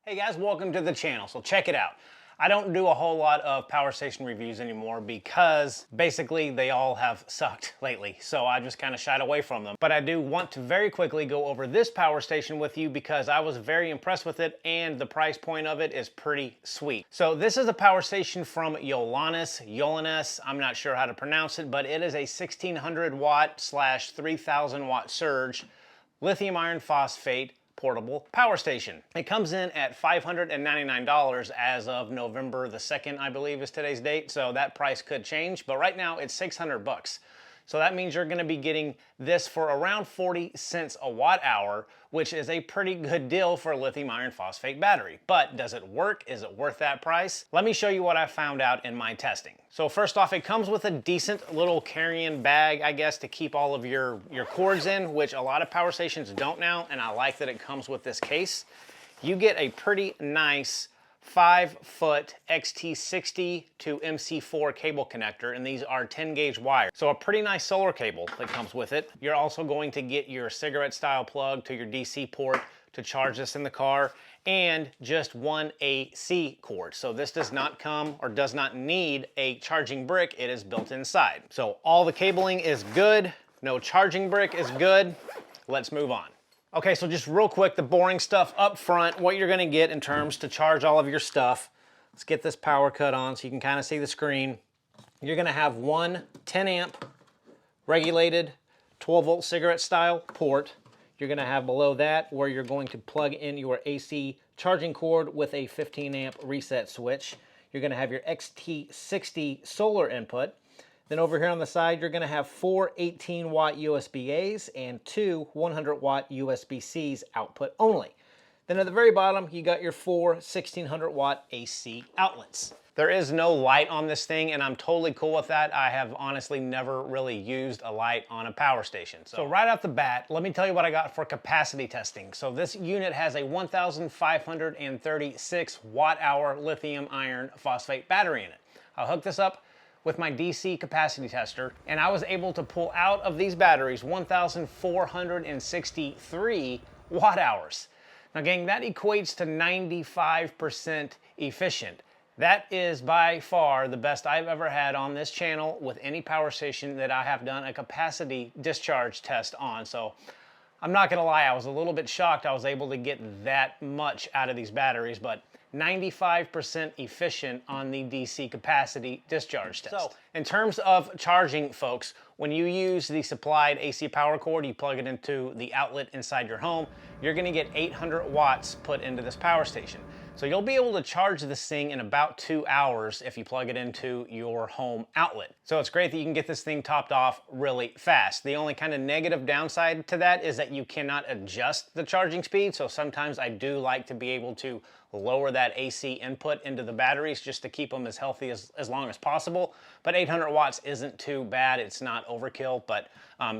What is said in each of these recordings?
Hey guys, welcome to the channel. So check it out. I don't do a whole lot of power station reviews anymore because basically they all have sucked lately. So I just kind of shied away from them. But I do want to very quickly go over this power station with you because I was very impressed with it and the price point of it is pretty sweet. So this is a power station from Yolaness. I'm not sure how to pronounce it, but it is a 1600 watt / 3000 watt surge lithium iron phosphate portable power station. It comes in at $599 as of November the 2nd, I believe is today's date. So that price could change, but right now it's 600 bucks. So that means you're gonna be getting this for around 40 cents a watt hour, which is a pretty good deal for a lithium iron phosphate battery. But does it work? Is it worth that price? Let me show you what I found out in my testing. So first off, it comes with a decent little carrying bag, I guess, to keep all of your cords in, which a lot of power stations don't now, and I like that it comes with this case. You get a pretty nice 5-foot XT60 to MC4 cable connector, and these are 10 gauge wire. So a pretty nice solar cable that comes with it. You're also going to get your cigarette style plug to your DC port to charge this in the car, and just one AC cord. So this does not come or does not need a charging brick. It is built inside. So all the cabling is good. No charging brick is good. Let's move on. Okay, so just real quick, the boring stuff up front, what you're gonna get in terms to charge all of your stuff. Let's get this power cut on so you can kind of see the screen. You're gonna have one 10 amp regulated 12 volt cigarette style port. You're gonna have below that where you're going to plug in your AC charging cord with a 15 amp reset switch. You're gonna have your XT60 solar input. Then over here on the side, you're gonna have 4 18 watt USB-As and 2 100 watt USB-Cs output only. Then at the very bottom, you got your 4 1600 watt AC outlets. There is no light on this thing, and I'm totally cool with that. I have honestly never really used a light on a power station. So right off the bat, let me tell you what I got for capacity testing. So this unit has a 1536 watt hour lithium iron phosphate battery in it. I'll hook this up with my DC capacity tester, and I was able to pull out of these batteries 1,463 watt hours. Now gang, that equates to 95% efficient. That is by far the best I've ever had on this channel with any power station that I have done a capacity discharge test on. So I'm not gonna lie, I was a little bit shocked I was able to get that much out of these batteries, but 95% efficient on the DC capacity discharge test. So in terms of charging, folks, when you use the supplied AC power cord, you plug it into the outlet inside your home, you're gonna get 800 watts put into this power station. So you'll be able to charge this thing in about 2 hours if you plug it into your home outlet. So it's great that you can get this thing topped off really fast. The only kind of negative downside to that is that you cannot adjust the charging speed. So sometimes I do like to be able to lower that AC input into the batteries just to keep them as healthy as long as possible. But 800 watts isn't too bad. It's not overkill, but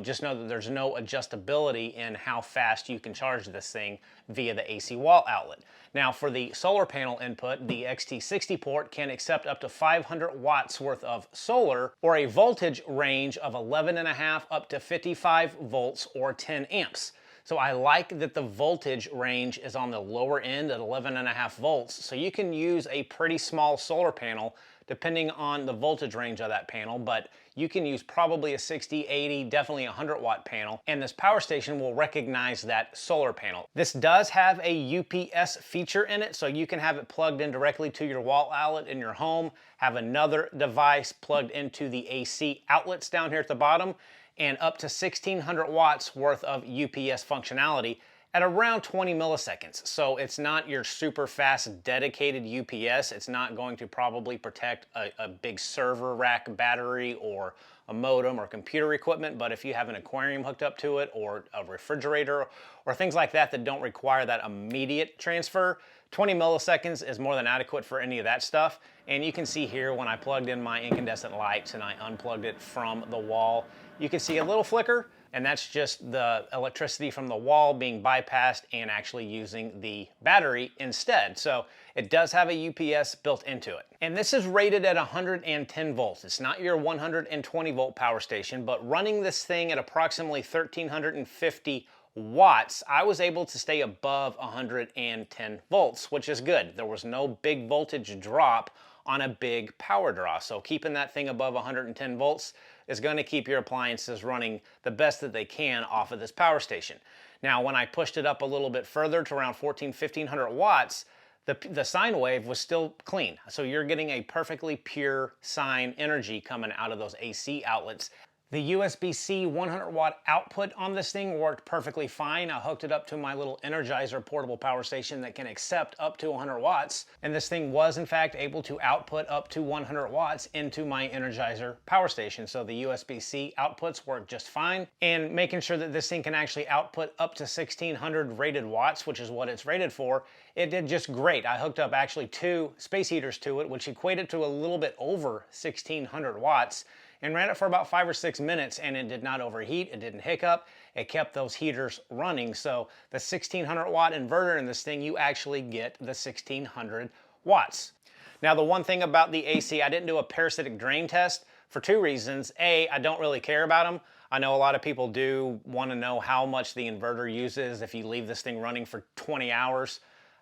just know that there's no adjustability in how fast you can charge this thing via the AC wall outlet. Now for the solar panel input, the XT60 port can accept up to 500 watts worth of solar or a voltage range of 11.5 up to 55 volts or 10 amps. So I like that the voltage range is on the lower end at 11.5 volts. So you can use a pretty small solar panel depending on the voltage range of that panel, but you can use probably a 60, 80, definitely a 100 watt panel, and this power station will recognize that solar panel. This does have a UPS feature in it, so you can have it plugged in directly to your wall outlet in your home, have another device plugged into the AC outlets down here at the bottom, and up to 1600 watts worth of UPS functionality at around 20 milliseconds. So it's not your super fast dedicated UPS. It's not going to probably protect a big server rack battery or a modem or computer equipment, but if you have an aquarium hooked up to it or a refrigerator or things like that that don't require that immediate transfer, 20 milliseconds is more than adequate for any of that stuff. And you can see here when I plugged in my incandescent lights and I unplugged it from the wall, you can see a little flicker, and that's just the electricity from the wall being bypassed and actually using the battery instead. So it does have a UPS built into it. And this is rated at 110 volts. It's not your 120 volt power station, but running this thing at approximately 1350 watts, I was able to stay above 110 volts, which is good. There was no big voltage drop on a big power draw. So keeping that thing above 110 volts is going to keep your appliances running the best that they can off of this power station. Now, when I pushed it up a little bit further to around 1500 watts, the sine wave was still clean. So you're getting a perfectly pure sine energy coming out of those AC outlets. The USB-C 100 watt output on this thing worked perfectly fine. I hooked it up to my little Energizer portable power station that can accept up to 100 watts. And this thing was in fact able to output up to 100 watts into my Energizer power station. So the USB-C outputs work just fine. And making sure that this thing can actually output up to 1600 rated watts, which is what it's rated for, it did just great. I hooked up actually 2 space heaters to it, which equated to a little bit over 1600 watts. And ran it for about 5 or 6 minutes, and it did not overheat, it didn't hiccup, it kept those heaters running. So the 1600 watt inverter in this thing, you actually get the 1600 watts. Now the one thing about the AC, I didn't do a parasitic drain test for 2 reasons. A, I don't really care about them. I know a lot of people do want to know how much the inverter uses if you leave this thing running for 20 hours.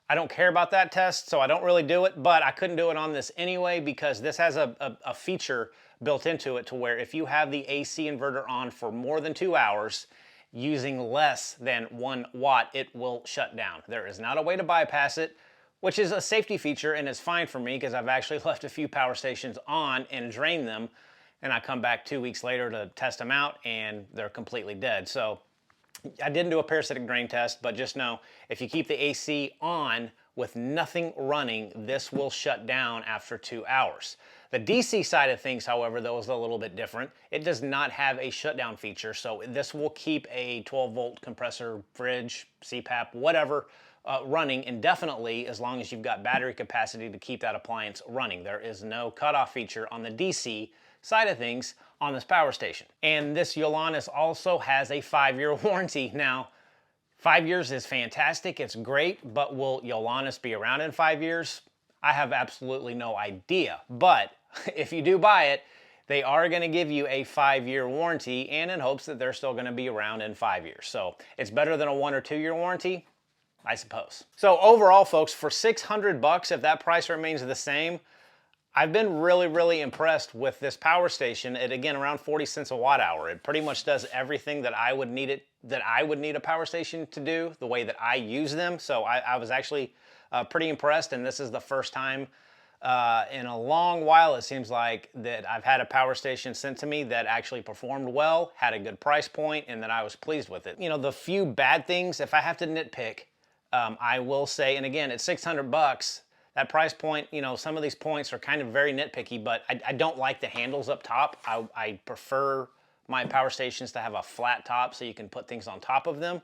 I don't care about that test, so I don't really do it, but I couldn't do it on this anyway because this has a feature built into it to where if you have the AC inverter on for more than 2 hours using less than 1 watt, it will shut down. There is not a way to bypass it, which is a safety feature and is fine for me because I've actually left a few power stations on and drained them, and I come back 2 weeks later to test them out and they're completely dead. So I didn't do a parasitic drain test, but just know if you keep the AC on with nothing running, this will shut down after 2 hours. The DC side of things, however, though, is a little bit different. It does not have a shutdown feature, so this will keep a 12-volt compressor, fridge, CPAP, whatever, running indefinitely as long as you've got battery capacity to keep that appliance running. There is no cutoff feature on the DC side of things on this power station. And this Yolaness also has a 5-year warranty. Now, 5 years is fantastic, it's great, but will Yolaness be around in 5 years? I have absolutely no idea, but if you do buy it, they are going to give you a 5-year warranty and in hopes that they're still going to be around in 5 years. So it's better than a 1 or 2 year warranty, I suppose. So overall, folks, for 600 bucks, if that price remains the same, I've been really impressed with this power station at, again, around 40 cents a watt hour. It pretty much does everything that I would need a power station to do, the way that I use them. So I was actually pretty impressed, and this is the first time in a long while, it seems like, that I've had a power station sent to me that actually performed well, had a good price point, and that I was pleased with it. You know, the few bad things, if I have to nitpick, I will say, and again, at 600 bucks, that price point, you know, some of these points are kind of very nitpicky, but I don't like the handles up top. I prefer my power stations to have a flat top so you can put things on top of them.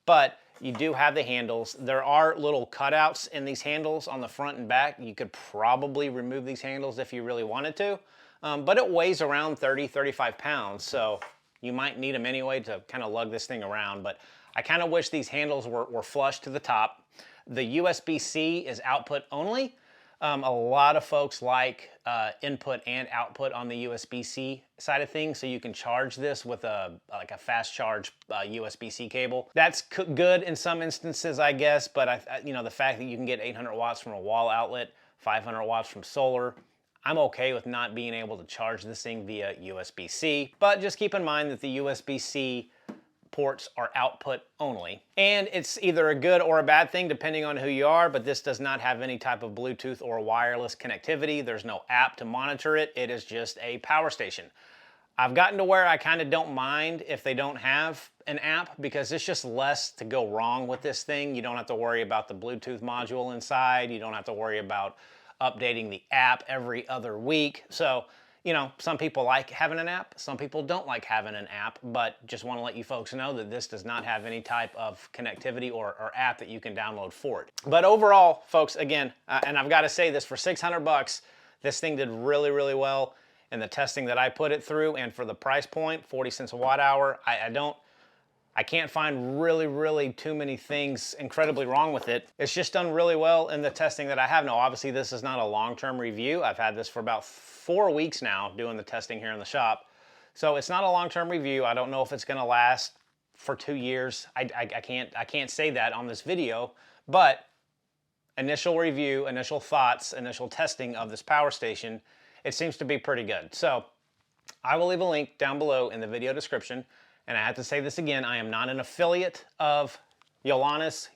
But you do have the handles. There are little cutouts in these handles on the front and back. You could probably remove these handles if you really wanted to, but it weighs around 35 pounds, so you might need them anyway to kind of lug this thing around. But I kind of wish these handles were flush to the top. The USB-C is output only. A lot of folks like input and output on the USB-C side of things, so you can charge this with like a fast charge USB-C cable. That's good in some instances, I guess, but you know, the fact that you can get 800 watts from a wall outlet, 500 watts from solar, I'm okay with not being able to charge this thing via USB-C, but just keep in mind that the USB-C ports are output only. And it's either a good or a bad thing depending on who you are, but this does not have any type of Bluetooth or wireless connectivity. There's no app to monitor it. It is just a power station. I've gotten to where I kind of don't mind if they don't have an app because it's just less to go wrong with this thing. You don't have to worry about the Bluetooth module inside. You don't have to worry about updating the app every other week. So, you know, some people like having an app, some people don't like having an app, but just want to let you folks know that this does not have any type of connectivity or app that you can download for it. But overall, folks, again, and I've got to say this, for 600 bucks, this thing did really well in the testing that I put it through, and for the price point, 40 cents a watt hour, I can't find really too many things incredibly wrong with it. It's just done really well in the testing that I have. Now, obviously, this is not a long-term review. I've had this for about 4 weeks now doing the testing here in the shop. So it's not a long-term review. I don't know if it's gonna last for 2 years. I can't say that on this video, but initial review, initial thoughts, initial testing of this power station, it seems to be pretty good. So I will leave a link down below in the video description. And I have to say this again, I am not an affiliate of Yolaness.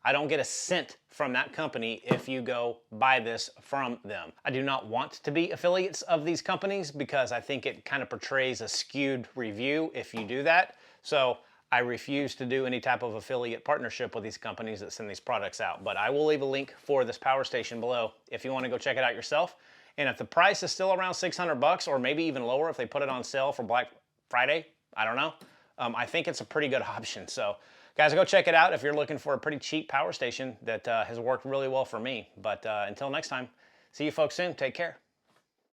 I don't get a cent from that company if you go buy this from them. I do not want to be affiliates of these companies because I think it kind of portrays a skewed review if you do that. So I refuse to do any type of affiliate partnership with these companies that send these products out. But I will leave a link for this power station below if you want to go check it out yourself. And if the price is still around 600 bucks or maybe even lower if they put it on sale for Black Friday, I don't know. I think it's a pretty good option. So guys, go check it out if you're looking for a pretty cheap power station that has worked really well for me. But until next time, see you folks soon. Take care.